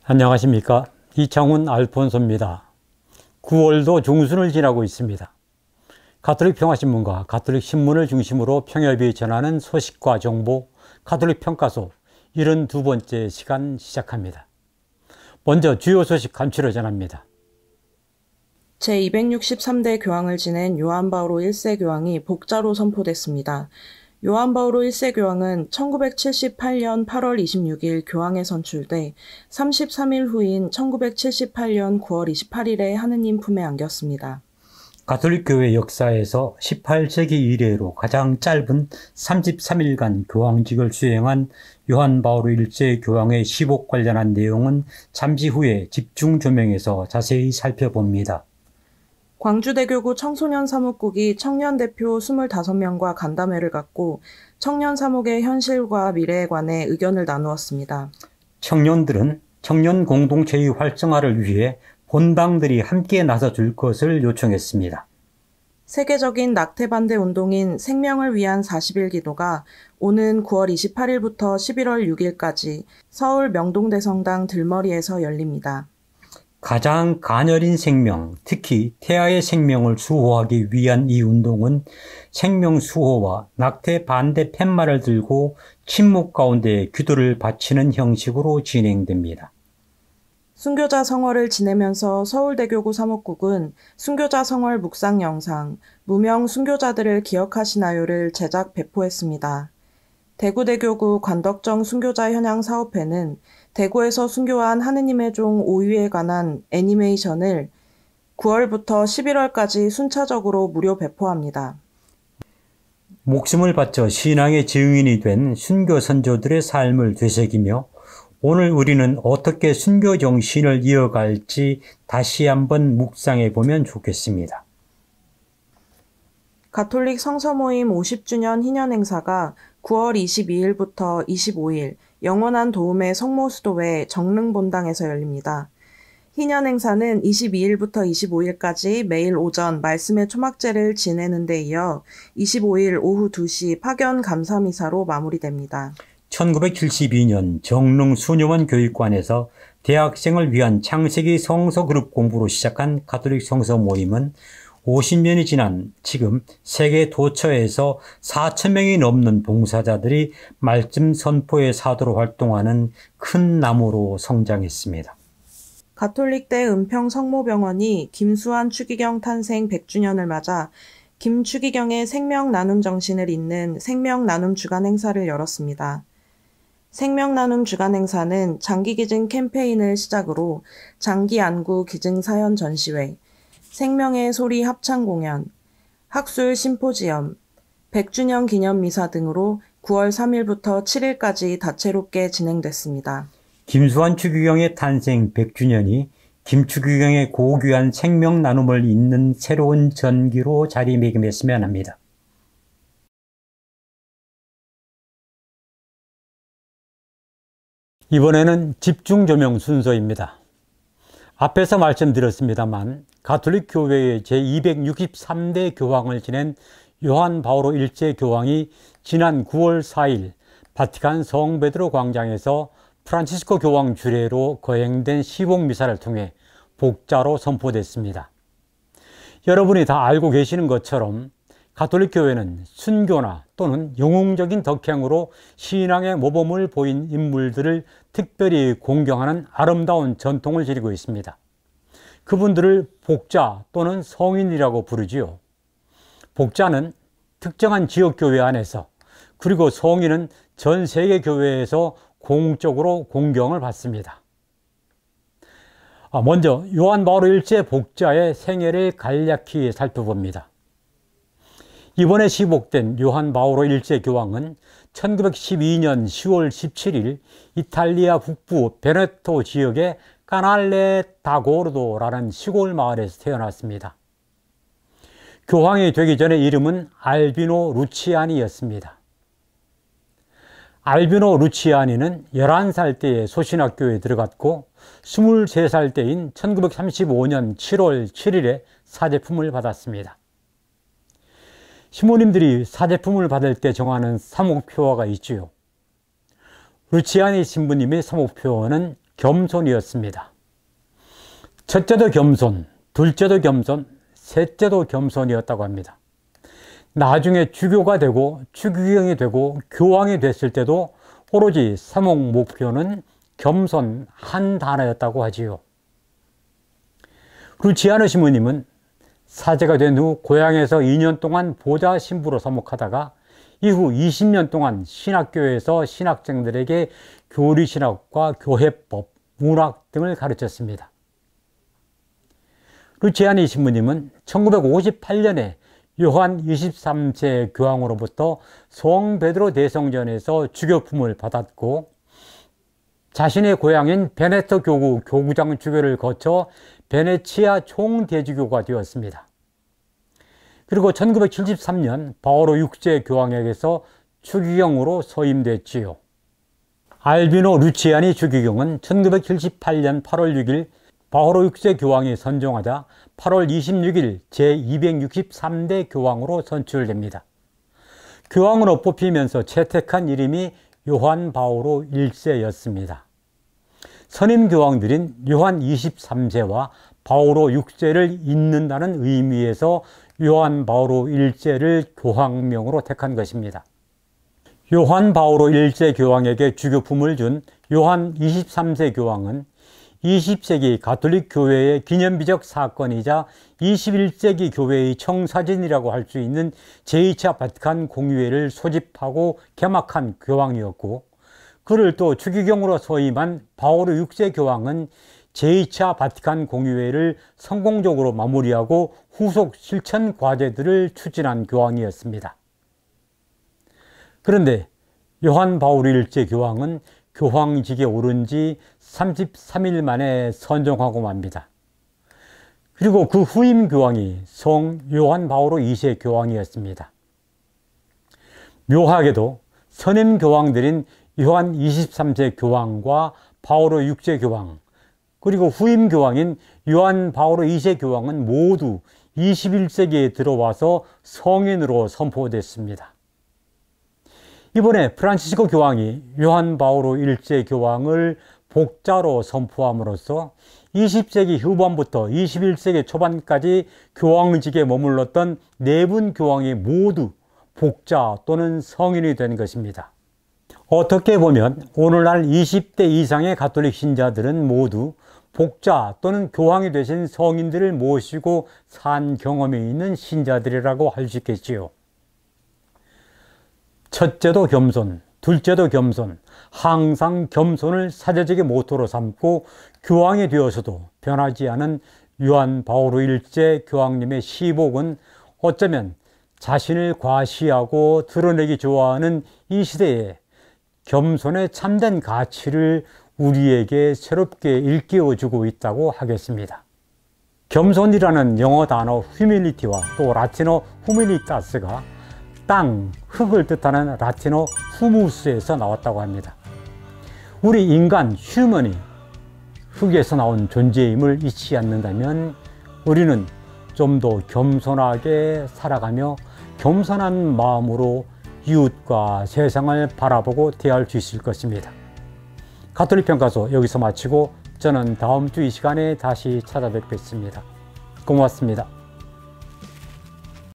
안녕하십니까. 이창훈 알폰소입니다. 9월도 중순을 지나고 있습니다. 가톨릭 평화신문과 가톨릭 신문을 중심으로 평협이 전하는 소식과 정보, 가톨릭 평가소 72번째 시간 시작합니다. 먼저 주요 소식 간추려 전합니다. 제263대 교황을 지낸 요한 바오로 1세 교황이 복자로 선포됐습니다. 요한 바오로 1세 교황은 1978년 8월 26일 교황에 선출돼 33일 후인 1978년 9월 28일에 하느님 품에 안겼습니다. 가톨릭 교회 역사에서 18세기 이래로 가장 짧은 33일간 교황직을 수행한 요한 바오로 1세 교황의 시복 관련한 내용은 잠시 후에 집중 조명에서 자세히 살펴봅니다. 광주대교구 청소년 사목국이 청년 대표 25명과 간담회를 갖고 청년 사목의 현실과 미래에 관해 의견을 나누었습니다. 청년들은 청년 공동체의 활성화를 위해 본당들이 함께 나서줄 것을 요청했습니다. 세계적인 낙태 반대 운동인 생명을 위한 40일 기도가 오는 9월 28일부터 11월 6일까지 서울 명동대성당 들머리에서 열립니다. 가장 가녀린 생명, 특히 태아의 생명을 수호하기 위한 이 운동은 생명 수호와 낙태 반대 팻말을 들고 침묵 가운데 기도를 바치는 형식으로 진행됩니다. 순교자 성월을 지내면서 서울대교구 사목국은 순교자 성월 묵상 영상, 무명 순교자들을 기억하시나요를 제작 배포했습니다. 대구대교구 관덕정 순교자 현양 사업회는 대구에서 순교한 하느님의 종 오유에 관한 애니메이션을 9월부터 11월까지 순차적으로 무료 배포합니다. 목숨을 바쳐 신앙의 증인이 된 순교 선조들의 삶을 되새기며 오늘 우리는 어떻게 순교 정신을 이어갈지 다시 한번 묵상해 보면 좋겠습니다. 가톨릭 성서모임 50주년 희년행사가 9월 22일부터 25일 영원한 도움의 성모수도회 정릉본당에서 열립니다. 희년행사는 22일부터 25일까지 매일 오전 말씀의 초막제를 지내는 데 이어 25일 오후 2시 파견 감사미사로 마무리됩니다. 1972년 정릉 수녀원 교육관에서 대학생을 위한 창세기 성서 그룹 공부로 시작한 가톨릭 성서 모임은 50년이 지난 지금 세계 도처에서 4,000명이 넘는 봉사자들이 말씀 선포의 사도로 활동하는 큰 나무로 성장했습니다. 가톨릭대 은평성모병원이 김수환 추기경 탄생 100주년을 맞아 김추기경의 생명 나눔 정신을 잇는 생명 나눔 주간 행사를 열었습니다. 생명 나눔 주간 행사는 장기 기증 캠페인을 시작으로 장기 안구 기증 사연 전시회, 생명의 소리 합창 공연, 학술 심포지엄, 100주년 기념 미사 등으로 9월 3일부터 7일까지 다채롭게 진행됐습니다. 김수환 추기경의 탄생 100주년이 김추기경의 고귀한 생명 나눔을 잇는 새로운 전기로 자리매김했으면 합니다. 이번에는 집중 조명 순서입니다. 앞에서 말씀드렸습니다만 가톨릭 교회의 제263대 교황을 지낸 요한 바오로 1세 교황이 지난 9월 4일 바티칸 성베드로 광장에서 프란치스코 교황 주례로 거행된 시복미사를 통해 복자로 선포됐습니다. 여러분이 다 알고 계시는 것처럼 가톨릭 교회는 순교나 또는 영웅적인 덕행으로 신앙의 모범을 보인 인물들을 특별히 공경하는 아름다운 전통을 지니고 있습니다. 그분들을 복자 또는 성인이라고 부르지요. 복자는 특정한 지역교회 안에서, 그리고 성인은 전 세계 교회에서 공적으로 공경을 받습니다. 먼저 요한 바오로 1세 복자의 생애를 간략히 살펴봅니다. 이번에 시복된 요한 바오로 1세 교황은 1912년 10월 17일 이탈리아 북부 베네토 지역의 까날레 다고르도라는 시골 마을에서 태어났습니다. 교황이 되기 전에 이름은 알비노 루치아니였습니다. 알비노 루치아니는 11살 때에 소신학교에 들어갔고 23살 때인 1935년 7월 7일에 사제품을 받았습니다. 시모님들이 사제품을 받을 때 정하는 사목표어가 있지요. 루치아니 신부님의 사목표어는 겸손이었습니다. 첫째도 겸손, 둘째도 겸손, 셋째도 겸손이었다고 합니다. 나중에 주교가 되고 추기경이 되고 교황이 됐을 때도 오로지 사목 목표는 겸손 한 단어였다고 하지요. 루치아노 신부님은 사제가 된 후 고향에서 2년 동안 보좌 신부로 사목하다가 이후 20년 동안 신학교에서 신학생들에게 교리신학과 교회법, 문학 등을 가르쳤습니다. 루치아니 신부님은 1958년에 요한 23세 교황으로부터 성 베드로 대성전에서 주교품을 받았고 자신의 고향인 베네토 교구 교구장 주교를 거쳐 베네치아 총대주교가 되었습니다. 그리고 1973년 바오로 6세 교황에게서 추기경으로 서임됐지요. 알비노 루치아니 추기경은 1978년 8월 6일 바오로 6세 교황이 선종하자 8월 26일 제263대 교황으로 선출됩니다. 교황으로 뽑히면서 채택한 이름이 요한 바오로 1세였습니다. 선임 교황들인 요한 23세와 바오로 6세를 잇는다는 의미에서 요한 바오로 1세를 교황명으로 택한 것입니다. 요한 바오로 1세 교황에게 주교품을 준 요한 23세 교황은 20세기 가톨릭 교회의 기념비적 사건이자 21세기 교회의 청사진이라고 할 수 있는 제2차 바티칸 공의회를 소집하고 개막한 교황이었고, 그를 또 추기경으로 서임한 바오로 6세 교황은 제2차 바티칸 공의회를 성공적으로 마무리하고 후속 실천 과제들을 추진한 교황이었습니다. 그런데 요한 바오로 1세 교황은 교황직에 오른 지 33일 만에 선종하고 맙니다. 그리고 그 후임 교황이 성 요한 바오로 2세 교황이었습니다. 묘하게도 선임 교황들인 요한 23세 교황과 바오로 6세 교황, 그리고 후임 교황인 요한 바오로 2세 교황은 모두 21세기에 들어와서 성인으로 선포됐습니다. 이번에 프란치스코 교황이 요한 바오로 1세 교황을 복자로 선포함으로써 20세기 후반부터 21세기 초반까지 교황직에 머물렀던 4분 교황이 모두 복자 또는 성인이 된 것입니다. 어떻게 보면 오늘날 20대 이상의 가톨릭 신자들은 모두 복자 또는 교황이 되신 성인들을 모시고 산 경험이 있는 신자들이라고 할 수 있겠지요. 첫째도 겸손, 둘째도 겸손, 항상 겸손을 사제적의 모토로 삼고 교황이 되어서도 변하지 않은 요한 바오로 1세 교황님의 시복은 어쩌면 자신을 과시하고 드러내기 좋아하는 이 시대에 겸손의 참된 가치를 우리에게 새롭게 일깨워주고 있다고 하겠습니다. 겸손이라는 영어 단어 humility와 또 라틴어 humilitas가 땅, 흙을 뜻하는 라틴어 후무스에서 나왔다고 합니다. 우리 인간 휴먼이 흙에서 나온 존재임을 잊지 않는다면 우리는 좀 더 겸손하게 살아가며 겸손한 마음으로 이웃과 세상을 바라보고 대할 수 있을 것입니다. 가톨릭 평가소 여기서 마치고 저는 다음 주 이 시간에 다시 찾아뵙겠습니다. 고맙습니다.